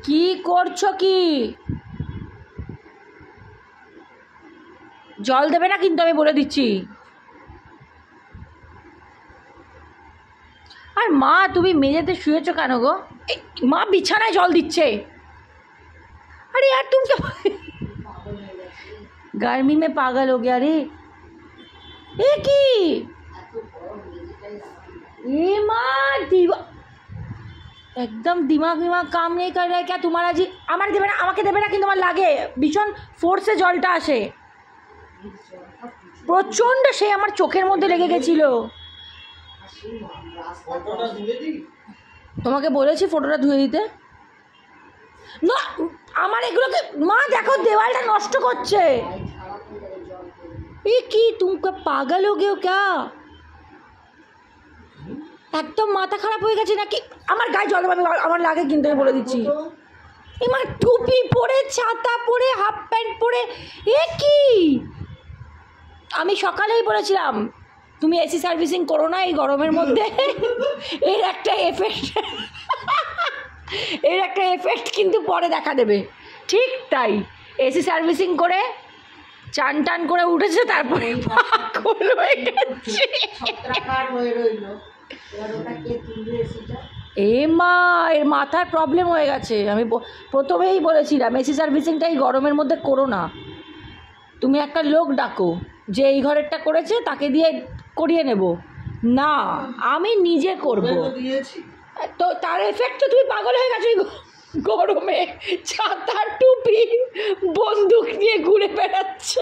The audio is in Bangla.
কি করছো? কি জল দেবে না কিন্তু, আমি বলে দিচ্ছি। আর মা, তুমি মেঝেতে শুয়েছো কেন গো? মা বিছানায় জল দিচ্ছে। अरे यार तुम क्या गर्मी में पागल हो गया रे। एक ही ये माँ एकदम दिमाग काम नहीं कर रहा है क्या तुम्हारा जी? আমার দেবে না, আমাকে দেবে না কিন্তু আমার লাগে ভীষণ ফোর্সে জলটা আসে প্রচন্ড, সে আমার চোখের মধ্যে লেগে গেছিল। তোমাকে বলেছি ফটোটা ধুয়ে দিতে না। আমার এগুলোকে মা দেখো দেওয়ালটা নষ্ট করছে। এ কি তুমি পাগল হয়ে গেছো क्या? একদম মাথা খারাপ হয়ে গেছে নাকি? আমার গায়ে জল দেবে, আমার লাগে কিন্তু, আমি বলে দিচ্ছি। এমা টুপি পরে, ছাতা পরে, হাফ প্যান্ট পরে, এ কি? আমি সকালেই বলেছিলাম তুমি এসি সার্ভিসিং করো না এই গরমের মধ্যে। এর একটা এফেক্ট কিন্তু পরে দেখা দেবে। ঠিক তাই, এসি সার্ভিসিং করে চান টান করে উঠেছে, তারপরে এ মা এর মাথার প্রবলেম হয়ে গেছে। আমি প্রথমেই বলেছিলাম এসি সার্ভিসিংটা এই গরমের মধ্যে করো না। তুমি একটা লোক ডাকো যে এই ঘরেরটা করেছে, তাকে দিয়ে করিয়ে নেব। না, আমি নিজে করব। তো তার এফেক্ট তো তুমি পাগল হয়ে গেছো। গরমে ছাতা টুপি বন্দুক নিয়ে ঘুরে বেড়াচ্ছে।